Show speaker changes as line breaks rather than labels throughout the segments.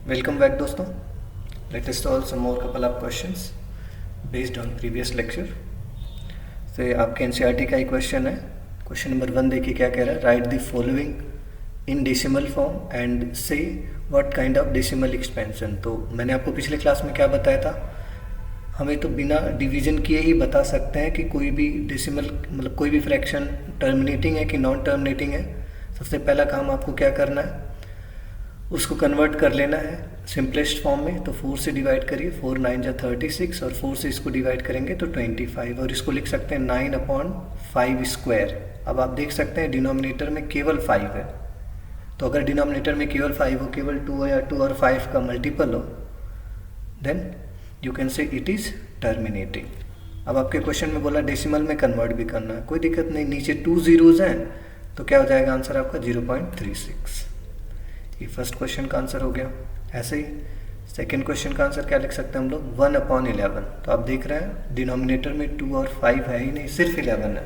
Welcome back दोस्तों. Let us solve some more couple of questions based on previous lecture. से आपके NCERT का ही क्वेश्चन है. क्वेश्चन नंबर 1 देखिए क्या कह रहा है. Write the following in decimal form and say what kind of decimal expansion. तो मैंने आपको पिछले क्लास में क्या बताया था, हमें तो बिना डिवीजन किए ही बता सकते हैं कि कोई भी डेसिमल मतलब कोई भी फ्रैक्शन टर्मिनेटिंग है कि नॉन टर्मिनेटिंग है. सबसे पहला काम आपको क्या करना है, उसको कन्वर्ट कर लेना है सिंपलेस्ट फॉर्म में. तो 4 से डिवाइड करिए, 4 9 जा 36 और 4 से इसको डिवाइड करेंगे तो 25 और इसको लिख सकते हैं 9/5 स्क्वायर. अब आप देख सकते हैं डिनोमिनेटर में केवल 5 है, तो अगर डिनोमिनेटर में केवल 5 हो, केवल 2 या 2 और 5 का मल्टीपल हो, then you can say it is terminating. अब आपके क्वेश्चन में बोला डेसिमल में कन्वर्ट भी करना है, कोई दिक्कत नहीं. नीचे 2 zeros हैं तो क्या हो जाएगा आंसर आपका 0.36. ये फर्स्ट क्वेश्चन का आंसर हो गया. ऐसे ही सेकंड क्वेश्चन का आंसर क्या लिख सकते हैं हम लोग, 1/11. तो आप देख रहे हैं डिनोमिनेटर में 2 और 5 है ही नहीं, सिर्फ 11 है.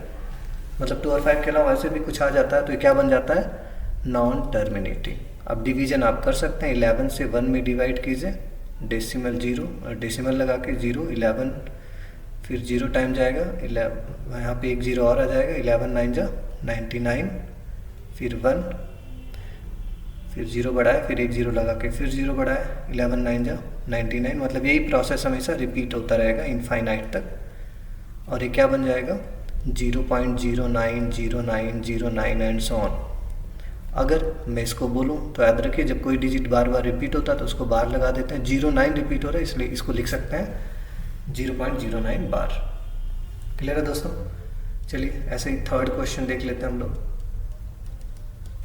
मतलब 2 और 5 के अलावा वैसे भी कुछ आ जाता है तो ये क्या बन जाता है, नॉन टर्मिनेटिंग. अब डिवीजन आप कर सकते हैं, 11 से 1 में डिवाइड कीजिए, डेसिमल 0 और डेसिमल लगा के 0 11 फिर 0 टाइम जाएगा, 11 यहाँ पे एक 0 और आ जाएगा, 11 9 जा 99 फिर 1 फिर 0 बढ़ाए, फिर एक 0 लगा के फिर 0 बढ़ाए, 11 9 जा 99. मतलब यही प्रोसेस हमेशा रिपीट होता रहेगा इनफाइनाइट तक. और ये क्या बन जाएगा 0.090909 एंड सो ऑन. अगर मैं इसको बोलूँ तो याद रखिए, जब कोई डिजिट बार बार रिपीट होता है तो उसको बार लगा देते हैं. 09 रिपीट हो रहा है इसलिए इसको लिख सकते हैं 0.09 बार. क्लियर है दोस्तों. चलिए ऐसे ही थर्ड क्वेश्चन देख लेते हैं हम लोग.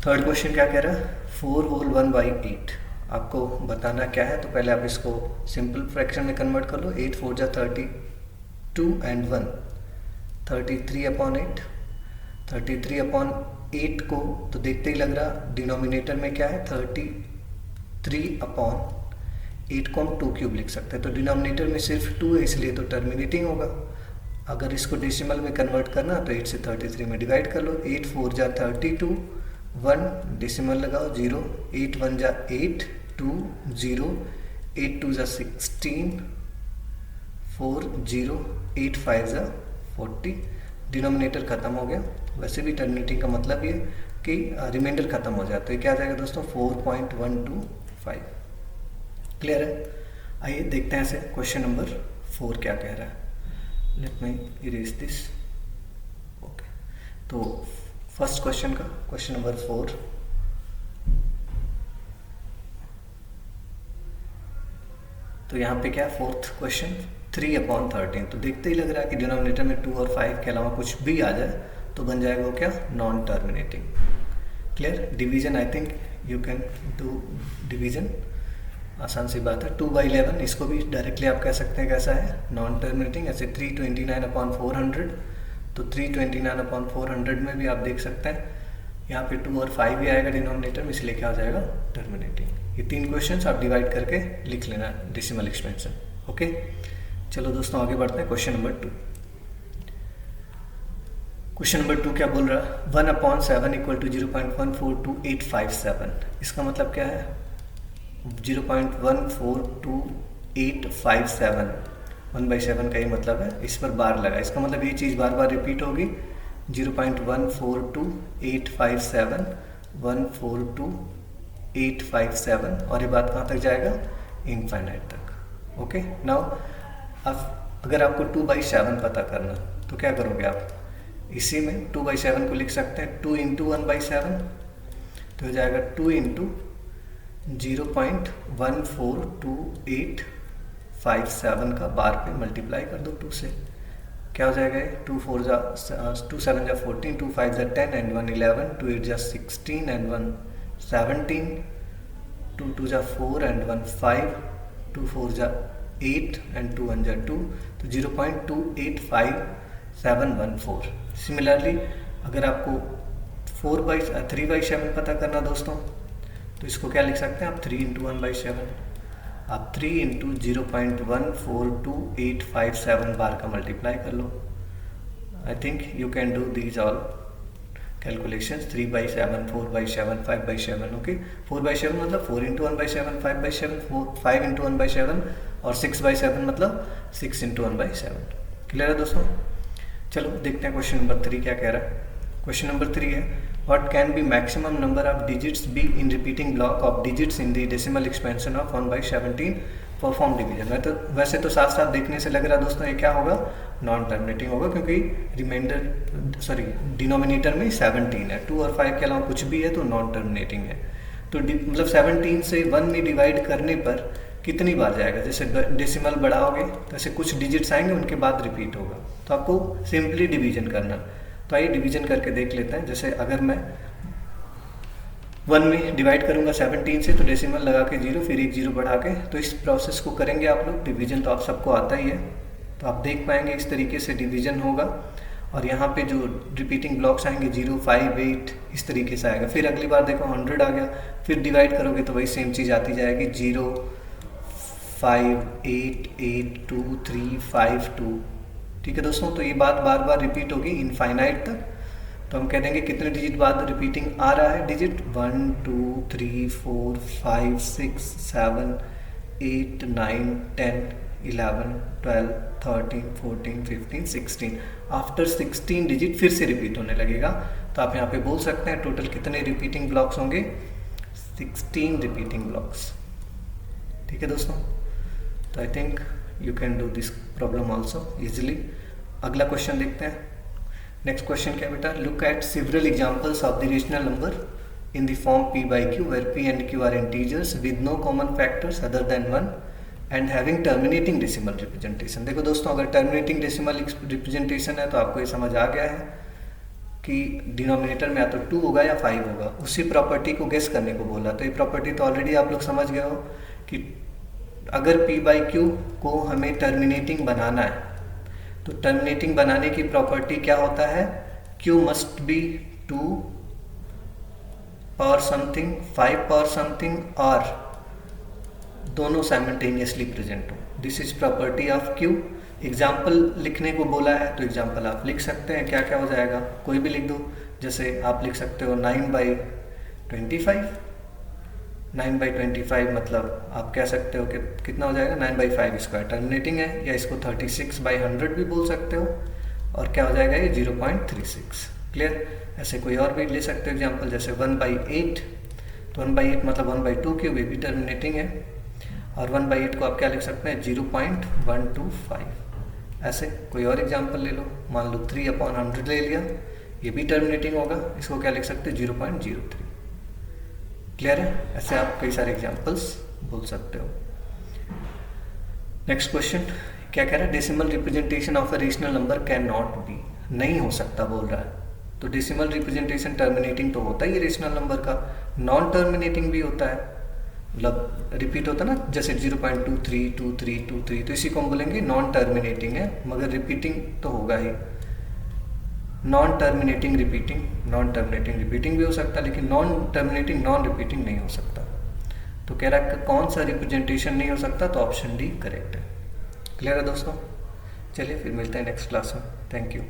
थर्ड क्वेश्चन क्या कह रहा है, 4 होल 1/8. आपको बताना क्या है, तो पहले आप इसको सिंपल फ्रैक्शन में कन्वर्ट कर लो. 8 4 जा 32 एंड 1 33/8. 33/8 को तो देखते ही लग रहा डिनोमिनेटर में क्या है 33/8 को हम 2 क्यूब लिख सकते हैं. तो डिनोमिनेटर में सिर्फ 2 है इसलिए तो टर्मिनेटिंग होगा. अगर इसको डेसिमल में कन्वर्ट करना तो 8 से 33 में डिवाइड कर लो. 8 4 जा 32 1 डेसिमल लगाओ 0, 8 1 जा 8 2 0, 8 2 जा 16 4 0, 8 5 जा 40. डिनोमिनेटर खत्म हो गया. वैसे भी टर्मिनेटिंग का मतलब ये कि रिमाइंडर खत्म हो जाता है. क्या आ जाएगा दोस्तों 4.125. क्लियर है. आइए देखते हैं ऐसे क्वेश्चन नंबर 4 क्या कह रहा है. Let me erase this. Okay, तो फर्स्ट क्वेश्चन का क्वेश्चन नंबर 4. तो यहाँ पे क्या है फोर्थ क्वेश्चन 3/13. तो देखते ही लग रहा है कि डिनोमिनेटर में 2 और 5 के अलावा कुछ भी आ जाए तो बन जाएगा वो क्या, non terminating. Clear. Division I think you can do division, आसान सी बात है. 2/11 इसको भी डायरेक्टली आप कह सकते हैं कैसा है, नॉन टर्मिनेटिंग. ऐसे 329/400. तो 329/400 में भी आप देख सकते हैं यहाँ पे 2 और 5 भी आएगा डिनोमिनेटर में, इसलिए क्या हो जाएगा टर्मिनेटिंग. ये 3 क्वेश्चंस आप डिवाइड करके लिख लेना डेसिमल एक्सपेंशन. ओके, चलो दोस्तों आगे बढ़ते हैं. Question number 2. क्वेश्चन नंबर 2 क्या बोल रहा है, 1/7 = 0.142857. इसका मतलब क्या है 0.142857. 1/7 का ही मतलब है, इस पर बार लगा, इसका मतलब ये चीज़ बार बार रिपीट होगी. 0.142857 142857 और ये बात कहाँ तक जाएगा, इनफाइनाइट तक. ओके, नाउ अब अगर आपको 2/7 पता करना तो क्या करोगे आप, इसी में 2/7 को लिख सकते हैं 2 × 1/7. तो हो जाएगा 2 × 0.142857 का बार पे मल्टीप्लाई कर दो 2 से. क्या हो जाएगा 2 4 जा 2 7 जा 14, 2 5 जा 10 एंड 1 11, 2 8 जा 16 एंड 1 17, 2 2 जा 4 एंड 1 5, 2 4 जा 8 एंड 2 1 जा 2. तो 0.285714. सिमिलरली अगर आपको 3/7 पता करना दोस्तों, तो इसको क्या लिख सकते हैं आप 3 × 1/7. आप 3 × 0.142857 बार का मल्टीप्लाई कर लो. I think you can do these all calculation 3/7, 4/7, 5/7। Okay, 4/7 मतलब 4 × 1/7, 5/7, 5 × 1/7 और 6/7 मतलब 6 × 1/7। क्लियर है दोस्तों? चलो देखते हैं क्वेश्चन नंबर 3 क्या कह रहा है। क्वेश्चन नंबर 3 है what can be maximum number of digits be in repeating block of digits in the decimal expansion of 1/17 perform division. तो वैसे तो साफ साफ देखने से लग रहा है दोस्तों ये क्या होगा, नॉन टर्मिनेटिंग होगा, क्योंकि डिनोमिनेटर में 17 है, 2 और 5 के अलावा कुछ भी है तो नॉन टर्मिनेटिंग है। तो मतलब 17 से 1 में डिवाइड करने पर कितनी बार जाएगा, जैसे डेसिमल बढ़ाओगे तो ऐसे कुछ डिजिट्स आएंगे उनके बाद रिपीट होगा, तो आपको सिंपली डिवीजन करना। तो आइए डिवीजन करके देख लेते हैं। जैसे अगर मैं 1 में डिवाइड करूंगा 17 से तो डेसिमल लगा के 0, फिर एक 0 बढ़ा के, तो इस प्रोसेस को करेंगे आप लोग। डिवीजन तो आप सबको आता ही है, तो आप देख पाएंगे इस तरीके से डिवीजन होगा। और यहाँ पे जो रिपीटिंग ब्लॉक्स आएंगे 0, 5, 8 इस तरीके से आएगा। फिर अगली बार देखो 100 आ गया, फिर डिवाइड करोगे तो वही सेम चीज़ आती जाएगी 0, 5, 8, 8, 2, 3, 5, 2। ठीक है दोस्तों, तो ये बात बार बार रिपीट होगी इनफाइनाइट तक। तो हम कह देंगे कितने डिजिट बाद रिपीटिंग आ रहा है डिजिट, 1, 2, 3, 4, 5, 6, 7, 8, 9, 10, 11, 12, 13, 14, 15, 16। आफ्टर 16 डिजिट फिर से रिपीट होने लगेगा। तो आप यहाँ पे बोल सकते हैं टोटल कितने रिपीटिंग ब्लॉक्स होंगे, 16 रिपीटिंग ब्लॉक्स। ठीक है दोस्तों, तो I think you can do this problem also easily. अगला क्वेश्चन देखते हैं। नेक्स्ट क्वेश्चन क्या बेटा, look at several examples of the rational number in the form p/q where p and q are integers with no common factors other than 1 and having terminating decimal representation. देखो दोस्तों, अगर terminating decimal representation है तो आपको ये समझ आ गया है कि डिनोमिनेटर में या तो 2 होगा या 5 होगा। उसी प्रॉपर्टी को गेस करने को बोला, तो ये प्रॉपर्टी तो ऑलरेडी आप लोग समझ गए हो कि अगर p/q को हमें टर्मिनेटिंग बनाना है तो टर्मिनेटिंग बनाने की प्रॉपर्टी क्या होता है, q must be 2 power something, 5 power something और दोनों साइमल्टेनियसली प्रेजेंट हो। This is property of q। Example लिखने को बोला है तो एग्जाम्पल आप लिख सकते हैं, क्या क्या हो जाएगा, कोई भी लिख दो। जैसे आप लिख सकते हो 9/25, 9/25 मतलब आप कह सकते हो कि कितना हो जाएगा, 9/5² टर्मिनेटिंग है, या इसको 36/100 भी बोल सकते हो, और क्या हो जाएगा ये 0.36। क्लियर? ऐसे कोई और भी ले सकते हो एग्जाम्पल, जैसे 1/8, तो 1/8 मतलब 1/2³ ये भी टर्मिनेटिंग है, और 1/8 को आप क्या लिख सकते हैं 0.125। ऐसे कोई और एग्जाम्पल ले लो, मान लो 3/100 ले लिया, ये भी टर्मिनेटिंग होगा, इसको क्या लिख सकते हैं 0.03। क्लियर है? ऐसे आप कई सारे एग्जाम्पल्स बोल सकते हो। नेक्स्ट क्वेश्चन क्या कह रहा है, decimal representation of a rational number can not be, नहीं हो सकता बोल रहा है। तो डेसिमल रिप्रेजेंटेशन टर्मिनेटिंग तो होता ही है रेशनल नंबर का, नॉन टर्मिनेटिंग भी होता है, मतलब रिपीट होता है ना, जैसे 0.23, 23, 23, तो इसी को हम बोलेंगे नॉन टर्मिनेटिंग है, मगर रिपीटिंग तो होगा ही। Non terminating repeating, non terminating repeating भी हो सकता है, लेकिन नॉन टर्मिनेटिंग नॉन रिपीटिंग नहीं हो सकता। तो कह रहा है कौन सा रिप्रेजेंटेशन नहीं हो सकता, तो ऑप्शन डी करेक्ट है। क्लियर है दोस्तों? चलिए फिर मिलते हैं नेक्स्ट क्लास में। Thank you.